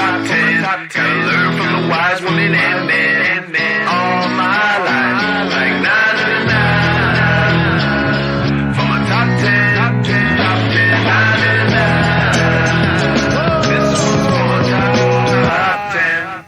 top 10. Gotta learn from the wise women and men. All my life, like 9 to 9. From a top 10, top 10, top 10, 9 to 9. This one's for top 10.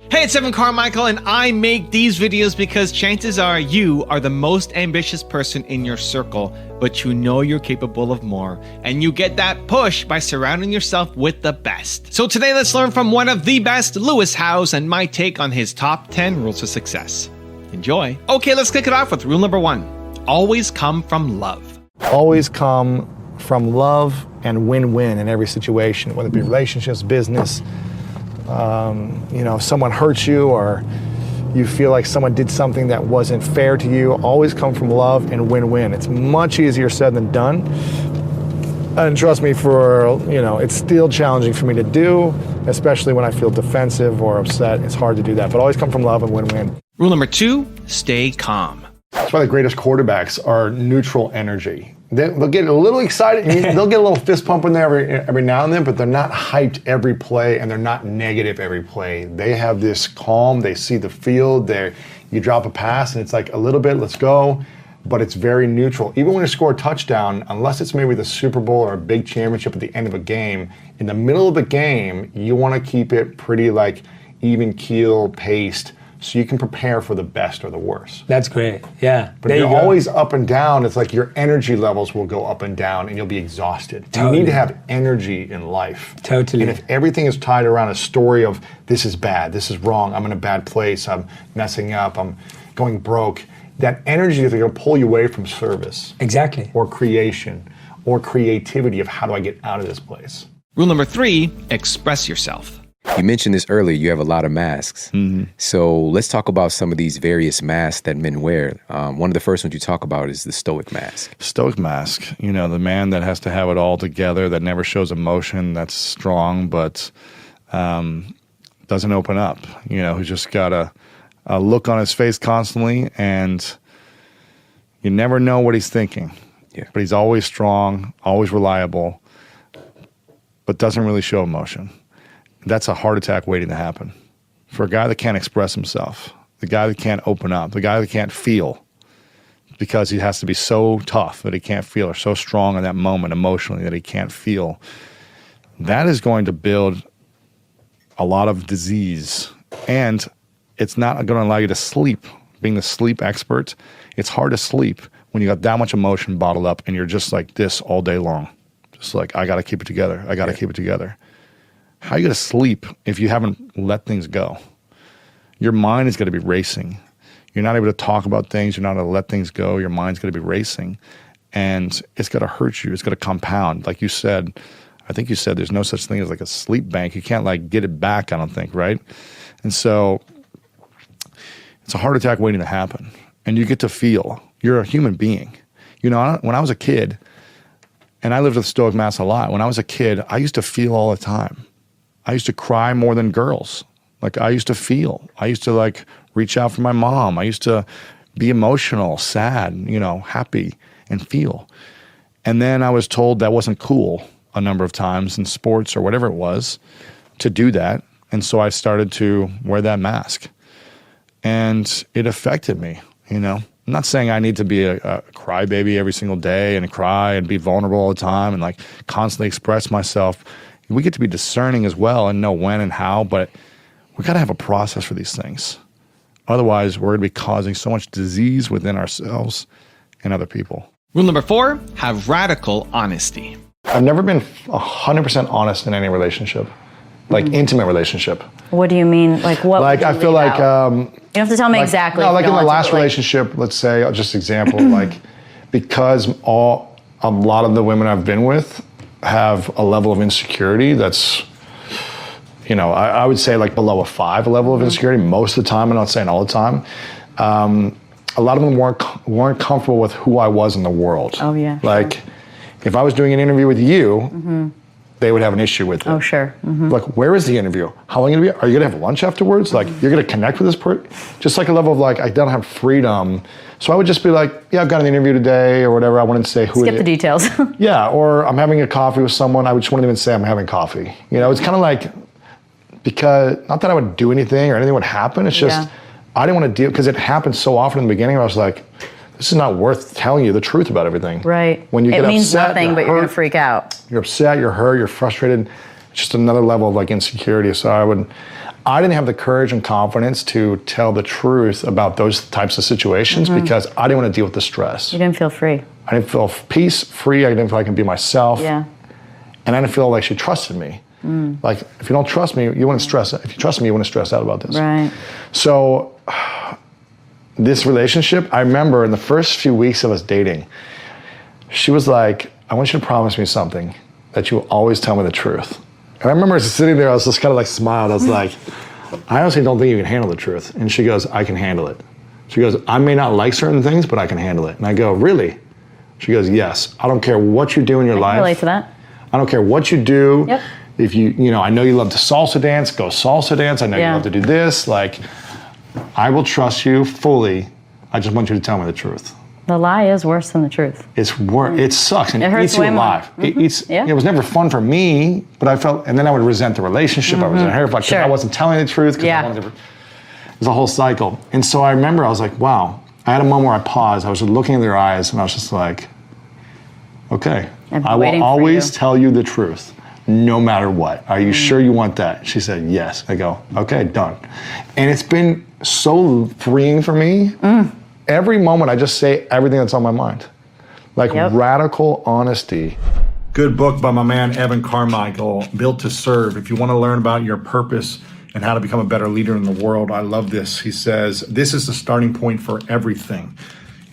Hey, it's Evan Carmichael, and I make these videos because chances are you are the most ambitious person in your circle, but you know you're capable of more, and you get that push by surrounding yourself with the best. So today, let's learn from one of the best, Lewis Howes, and my take on his top 10 rules of success. Enjoy. Okay, let's kick it off with rule number 1. Always come from love. Always come from love and win-win in every situation, whether it be relationships, business. If someone hurts you or you feel like someone did something that wasn't fair to you, always come from love and win-win. It's much easier said than done. And trust me, it's still challenging for me to do, especially when I feel defensive or upset. It's hard to do that, but always come from love and win-win. Rule number 2, stay calm. That's why the greatest quarterbacks are neutral energy. They'll get a little excited, they'll get a little fist pump in there every now and then, but they're not hyped every play and they're not negative every play. They have this calm, they see the field, you drop a pass and it's like a little bit, let's go, but it's very neutral. Even when you score a touchdown, unless it's maybe the Super Bowl or a big championship at the end of a game, in the middle of the game, you want to keep it pretty like even keel paced, so you can prepare for the best or the worst. That's great, yeah. But if you're always up and down, it's like your energy levels will go up and down and you'll be exhausted. Totally. You need to have energy in life. Totally. And if everything is tied around a story of this is bad, this is wrong, I'm in a bad place, I'm messing up, I'm going broke, that energy is going to pull you away from service. Exactly. Or creation, or creativity of how do I get out of this place. Rule number 3, express yourself. You mentioned this earlier, you have a lot of masks. Mm-hmm. So let's talk about some of these various masks that men wear. One of the first ones you talk about is the stoic mask. Stoic mask, the man that has to have it all together, that never shows emotion, that's strong, but doesn't open up, who's just got a look on his face constantly, and you never know what he's thinking. Yeah. But he's always strong, always reliable, but doesn't really show emotion. That's a heart attack waiting to happen. For a guy that can't express himself, the guy that can't open up, the guy that can't feel, because he has to be so tough that he can't feel, or so strong in that moment emotionally that he can't feel, that is going to build a lot of disease. And it's not going to allow you to sleep. Being the sleep expert, it's hard to sleep when you got that much emotion bottled up and you're just like this all day long. Just like, I got to keep it together. I got to keep it together. How are you going to sleep if you haven't let things go? Your mind is going to be racing. You're not able to talk about things. You're not able to let things go. Your mind's going to be racing. And it's going to hurt you. It's going to compound. Like you said, I think you said there's no such thing as like a sleep bank. You can't like get it back, I don't think, right? And so it's a heart attack waiting to happen. And you get to feel. You're a human being. When I was a kid, and I lived with stoic mask a lot, when I was a kid, I used to feel all the time. I used to cry more than girls. Like I used to feel. I used to like reach out for my mom. I used to be emotional, sad, happy and feel. And then I was told that wasn't cool a number of times in sports or whatever it was to do that. And so I started to wear that mask. And it affected me, I'm not saying I need to be a crybaby every single day and cry and be vulnerable all the time and like constantly express myself. We get to be discerning as well and know when and how, but we got to have a process for these things. Otherwise, we're going to be causing so much disease within ourselves and other people. Rule number 4, have radical honesty. I've never been 100% honest in any relationship, like intimate relationship. What do you mean? Like what? Like I feel like you don't have to tell me exactly. No, like in the last relationship, let's say, just example, like because a lot of the women I've been with have a level of insecurity that's, I would say like below a 5 level of insecurity most of the time. I'm not saying all the time. A lot of them weren't comfortable with who I was in the world. Oh yeah. Like if I was doing an interview with you, they would have an issue with it. Oh, sure. Mm-hmm. Like, where is the interview? How long are you going to be? Are you going to have lunch afterwards? Like, you're going to connect with this person? Just like a level of like, I don't have freedom. So I would just be like, yeah, I've got an interview today or whatever. I wouldn't say who Skip the details. Yeah, or I'm having a coffee with someone. I just wouldn't even say I'm having coffee. You know, it's kind of like, because not that I would do anything or anything would happen. It's just, I didn't want to deal, because it happened so often in the beginning. I was like, this is not worth telling you the truth about everything. Right. When you get it means upset, nothing, but you're going to freak out. You're upset, you're hurt, you're frustrated. It's just another level of like insecurity. So I didn't have the courage and confidence to tell the truth about those types of situations because I didn't want to deal with the stress. You didn't feel free. I didn't feel peace, free. I didn't feel like I could be myself. Yeah. And I didn't feel like she trusted me. Like, if you don't trust me, you wouldn't stress. If you trust me, you wouldn't stress out about this. Right. So this relationship, I remember in the first few weeks of us dating, she was like, I want you to promise me something, that you will always tell me the truth. And I remember sitting there, I was just kind of like smiled. I was like, I honestly don't think you can handle the truth. And she goes, I can handle it. She goes, I may not like certain things, but I can handle it. And I go, really? She goes, yes. I don't care what you do in your life. I can relate to that. I don't care what you do. Yep. If I know you love to salsa dance, go salsa dance. I know you love to do this. Like, I will trust you fully. I just want you to tell me the truth. The lie is worse than the truth. It sucks and It it hurts eats you way more. alive. Yeah. It was never fun for me, but I felt, and then I would resent the relationship. I resent her because I wasn't telling the truth. It was a whole cycle. And so I remember I was like, wow. I had a moment where I paused. I was just looking in their eyes and I was just like, okay, I will always tell you the truth, no matter what. Are you sure you want that? She said, yes. I go, okay, done. And it's been so freeing for me. Every moment I just say everything that's on my mind. Like radical honesty. Good book by my man, Evan Carmichael, Built to Serve. If you want to learn about your purpose and how to become a better leader in the world, I love this. He says, this is the starting point for everything.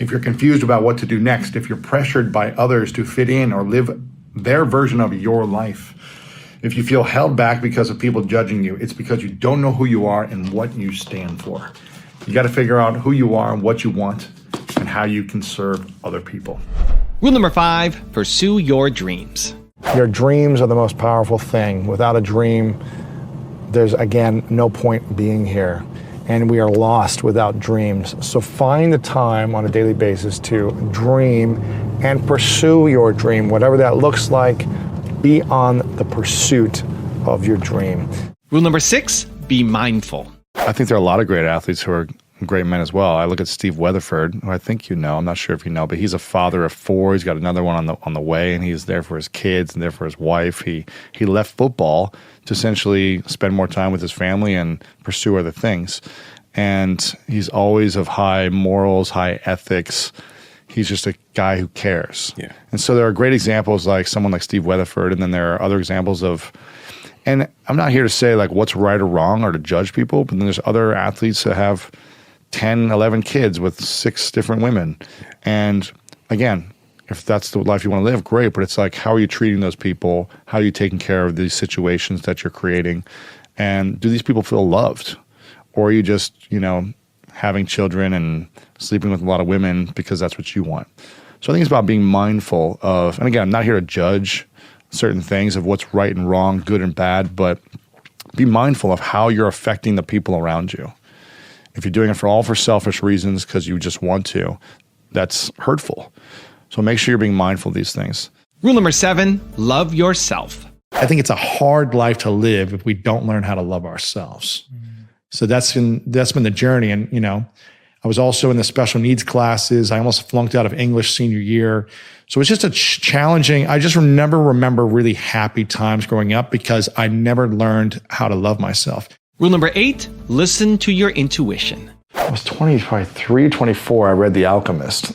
If you're confused about what to do next, if you're pressured by others to fit in or live their version of your life, if you feel held back because of people judging you, it's because you don't know who you are and what you stand for. You got to figure out who you are and what you want and how you can serve other people. Rule number 5, pursue your dreams. Your dreams are the most powerful thing. Without a dream, there's, again, no point being here. And we are lost without dreams. So find the time on a daily basis to dream and pursue your dream, whatever that looks like. Be on the pursuit of your dream. Rule number 6, be mindful. I think there are a lot of great athletes who are great men as well. I look at Steve Weatherford, who I think you know. I'm not sure if you know, but he's a father of 4. He's got another one on the way, and he's there for his kids and there for his wife. He left football to essentially spend more time with his family and pursue other things. And he's always of high morals, high ethics. He's just a guy who cares. Yeah. And so there are great examples like someone like Steve Weatherford, and then there are other examples of, and I'm not here to say like what's right or wrong or to judge people, but then there's other athletes that have 10, 11 kids with 6 different women. And again, if that's the life you want to live, great, but it's like, how are you treating those people? How are you taking care of these situations that you're creating? And do these people feel loved? Or are you just, having children and sleeping with a lot of women because that's what you want? So I think it's about being mindful of, and again, I'm not here to judge certain things of what's right and wrong, good and bad, but be mindful of how you're affecting the people around you. If you're doing it for selfish reasons because you just want to, that's hurtful. So make sure you're being mindful of these things. Rule number 7, love yourself. I think it's a hard life to live if we don't learn how to love ourselves. So that's been the journey. And, I was also in the special needs classes. I almost flunked out of English senior year. So it's just a challenging, I just remember really happy times growing up because I never learned how to love myself. Rule number 8, listen to your intuition. I was 23, 24, I read The Alchemist.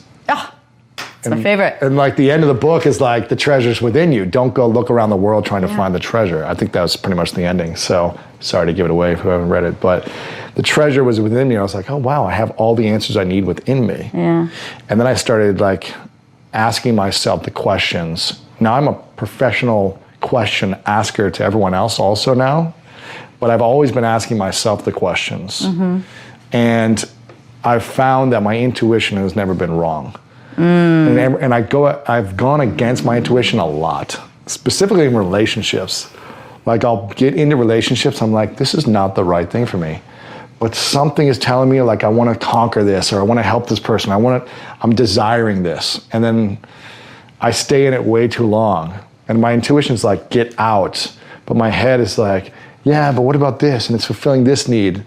It's my favorite. And like the end of the book is like, the treasure's within you. Don't go look around the world trying to find the treasure. I think that was pretty much the ending. So sorry to give it away if you haven't read it, but the treasure was within me. I was like, oh wow, I have all the answers I need within me. Yeah. And then I started like asking myself the questions. Now I'm a professional question asker to everyone else also now, but I've always been asking myself the questions. And I've found that my intuition has never been wrong. And I've gone against my intuition a lot, specifically in relationships. Like I'll get into relationships, I'm like, this is not the right thing for me. But something is telling me like, I want to conquer this, or I want to help this person. I'm desiring this. And then I stay in it way too long. And my intuition is like, get out. But my head is like, yeah, but what about this? And it's fulfilling this need.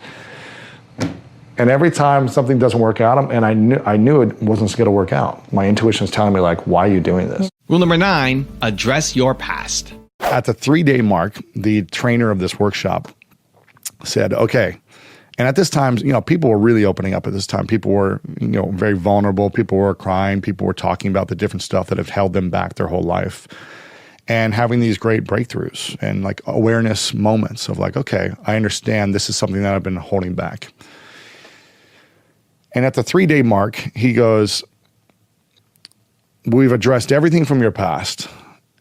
And every time something doesn't work out, and I knew it wasn't going to work out. My intuition was telling me, like, why are you doing this? Rule number 9, address your past. At the 3-day mark, the trainer of this workshop said, okay. And at this time, you know, people were really opening up at this time. People were, you know, very vulnerable. People were crying. People were talking about the different stuff that have held them back their whole life. And having these great breakthroughs and like awareness moments of like, okay, I understand this is something that I've been holding back. And at the 3-day mark, he goes, we've addressed everything from your past,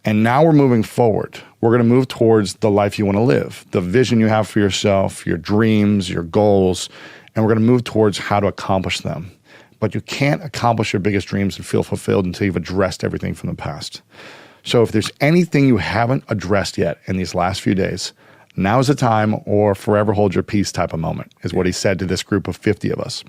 and now we're moving forward. We're going to move towards the life you want to live, the vision you have for yourself, your dreams, your goals, and we're going to move towards how to accomplish them. But you can't accomplish your biggest dreams and feel fulfilled until you've addressed everything from the past. So if there's anything you haven't addressed yet in these last few days, now is the time, or forever hold your peace type of moment, is what he said to this group of 50 of us.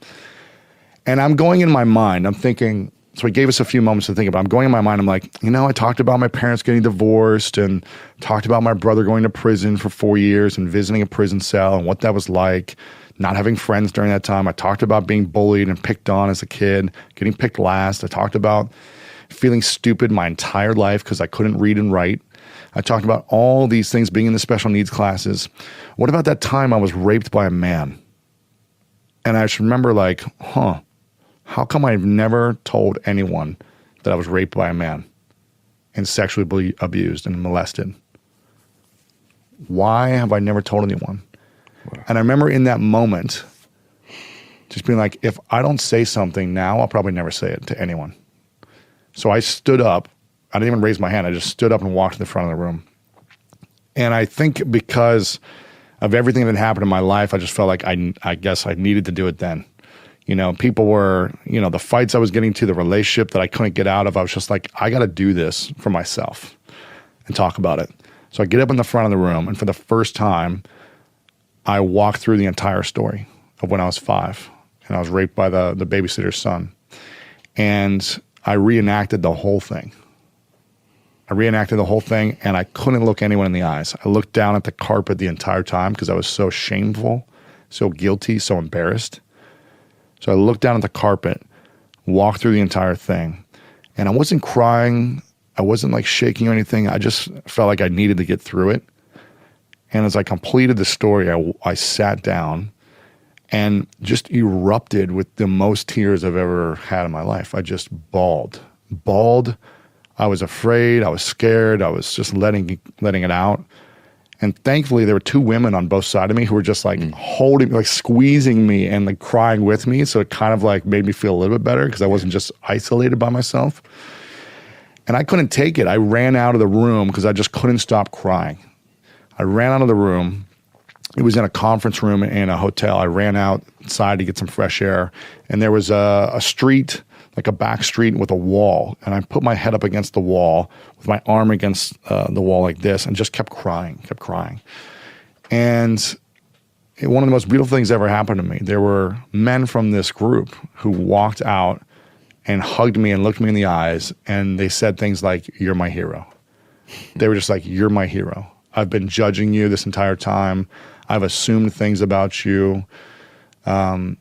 And I'm going in my mind, I'm thinking, so he gave us a few moments to think about. I'm going in my mind, I'm like, you know, I talked about my parents getting divorced and talked about my brother going to prison for 4 years and visiting a prison cell and what that was like, not having friends during that time. I talked about being bullied and picked on as a kid, getting picked last. I talked about feeling stupid my entire life because I couldn't read and write. I talked about all these things being in the special needs classes. What about that time I was raped by a man? And I just remember like, how come I've never told anyone that I was raped by a man and sexually abused and molested? Why have I never told anyone? Wow. And I remember in that moment just being like, if I don't say something now, I'll probably never say it to anyone. So I stood up. I didn't even raise my hand. I just stood up and walked to the front of the room. And I think because of everything that happened in my life, I just felt like I guess I needed to do it then. You know, people were, you know, the fights I was getting to, the relationship that I couldn't get out of, I was just like, I got to do this for myself and talk about it. So I get up in the front of the room, and for the first time, I walked through the entire story of when I was 5, and I was raped by the babysitter's son. And I reenacted the whole thing. And I couldn't look anyone in the eyes. I looked down at the carpet the entire time because I was so shameful, so guilty, so embarrassed. So I looked down at the carpet, walked through the entire thing, and I wasn't crying. I wasn't like shaking or anything. I just felt like I needed to get through it. And as I completed the story, I sat down and just erupted with the most tears I've ever had in my life. I just bawled. I was afraid. I was scared. I was just letting it out. And thankfully, there were 2 women on both sides of me who were just like holding, like squeezing me and like crying with me. So it kind of like made me feel a little bit better because I wasn't just isolated by myself. And I couldn't take it. I ran out of the room because I just couldn't stop crying. I ran out of the room. It was in a conference room in a hotel. I ran outside to get some fresh air. And there was a street, like a back street with a wall. And I put my head up against the wall with my arm against the wall like this and just kept crying. And one of the most beautiful things that ever happened to me, there were men from this group who walked out and hugged me and looked me in the eyes. And they said things like, "You're my hero." They were just like, "You're my hero. I've been judging you this entire time. I've assumed things about you." One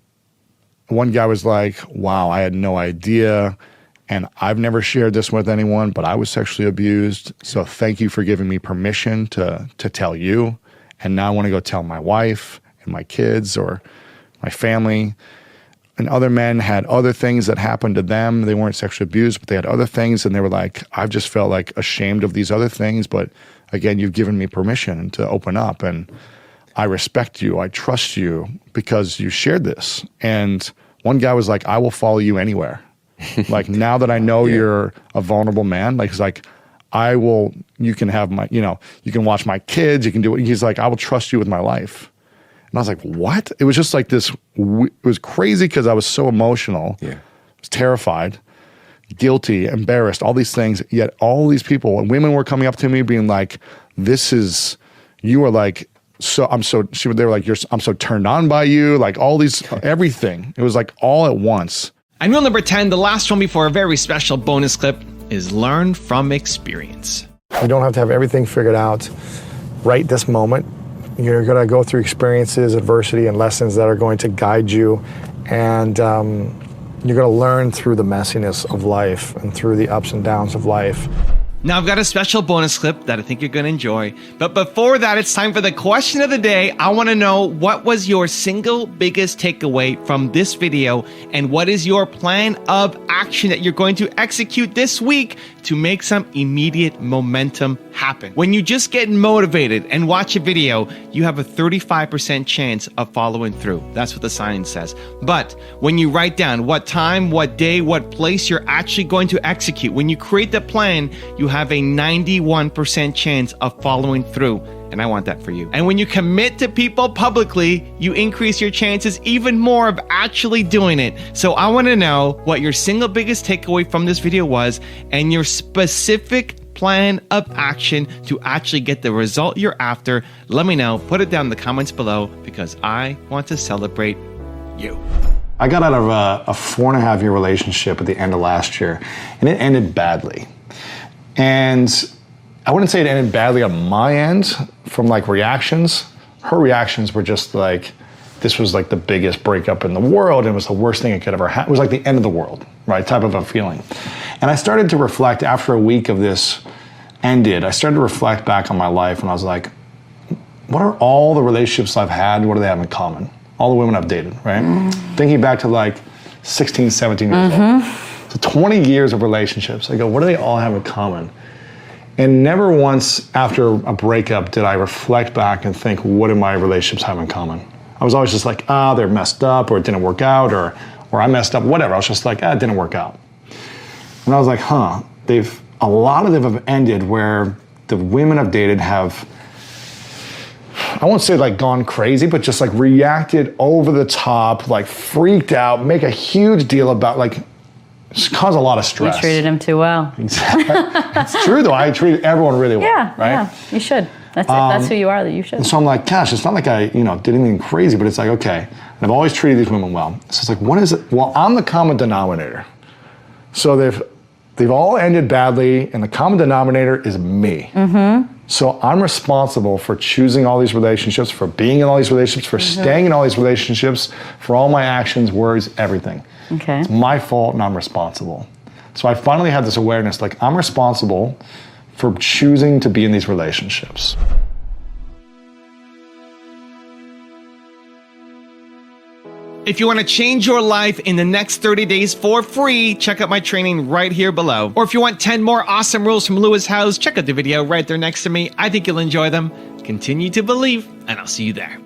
guy was like, "Wow, I had no idea. And I've never shared this with anyone, but I was sexually abused. So thank you for giving me permission to tell you. And now I want to go tell my wife and my kids or my family." And other men had other things that happened to them. They weren't sexually abused, but they had other things. And they were like, "I've just felt like ashamed of these other things. But again, you've given me permission to open up. And I respect you. I trust you because you shared this." And one guy was like, "I will follow you anywhere." Like, now that I know you're a vulnerable man, like, he's like, you can have my, you know, you can watch my kids, you can do it. He's like, "I will trust you with my life." And I was like, what? It was just like this, it was crazy because I was so emotional. Yeah. I was terrified, guilty, embarrassed, all these things. Yet all these people and women were coming up to me being like, you are like, they were like, I'm so turned on by you. Like all these, everything. It was like all at once. And rule number 10, the last one before a very special bonus clip, is learn from experience. You don't have to have everything figured out right this moment. You're going to go through experiences, adversity, and lessons that are going to guide you. And you're going to learn through the messiness of life and through the ups and downs of life. Now I've got a special bonus clip that I think you're going to enjoy. But before that, it's time for the question of the day. I want to know, what was your single biggest takeaway from this video? And what is your plan of action that you're going to execute this week to make some immediate momentum happen? When you just get motivated and watch a video, you have a 35% chance of following through. That's what the science says. But when you write down what time, what day, what place you're actually going to execute, when you create the plan, you have a 91% chance of following through. And I want that for you. And when you commit to people publicly, you increase your chances even more of actually doing it. So I want to know what your single biggest takeaway from this video was and your specific plan of action to actually get the result you're after. Let me know. Put it down in the comments below because I want to celebrate you. I got out of a 4.5-year relationship at the end of last year, and it ended badly. And I wouldn't say it ended badly on my end from like reactions. Her reactions were just like, this was like the biggest breakup in the world. And it was the worst thing it could ever happen. It was like the end of the world, right? Type of a feeling. And I started to reflect after a week of this ended, I started to reflect back on my life and I was like, what are all the relationships I've had? What do they have in common? All the women I've dated, right? Thinking back to like 16, 17 years old. So 20 years of relationships. I go, what do they all have in common? And never once after a breakup did I reflect back and think, what do my relationships have in common? I was always just like, they're messed up, or it didn't work out, or I messed up, whatever. I was just like, it didn't work out. And I was like, a lot of them have ended where the women I've dated have, I won't say like gone crazy, but just like reacted over the top, like freaked out, make a huge deal about like, just cause a lot of stress. You treated him too well. Exactly. It's true though. I treated everyone really well. Yeah, right? yeah, you should. That's it. That's who you are. That you should. And so I'm like, gosh, it's not like I, did anything crazy, but it's like, okay. And I've always treated these women well. So it's like, what is it? Well, I'm the common denominator. So they've all ended badly, and the common denominator is me. So I'm responsible for choosing all these relationships, for being in all these relationships, for staying in all these relationships, for all my actions, words, everything. Okay. It's my fault and I'm responsible. So I finally had this awareness, like I'm responsible for choosing to be in these relationships. If you want to change your life in the next 30 days for free, check out my training right here below. Or if you want 10 more awesome rules from Lewis Howes, check out the video right there next to me. I think you'll enjoy them. Continue to believe, and I'll see you there.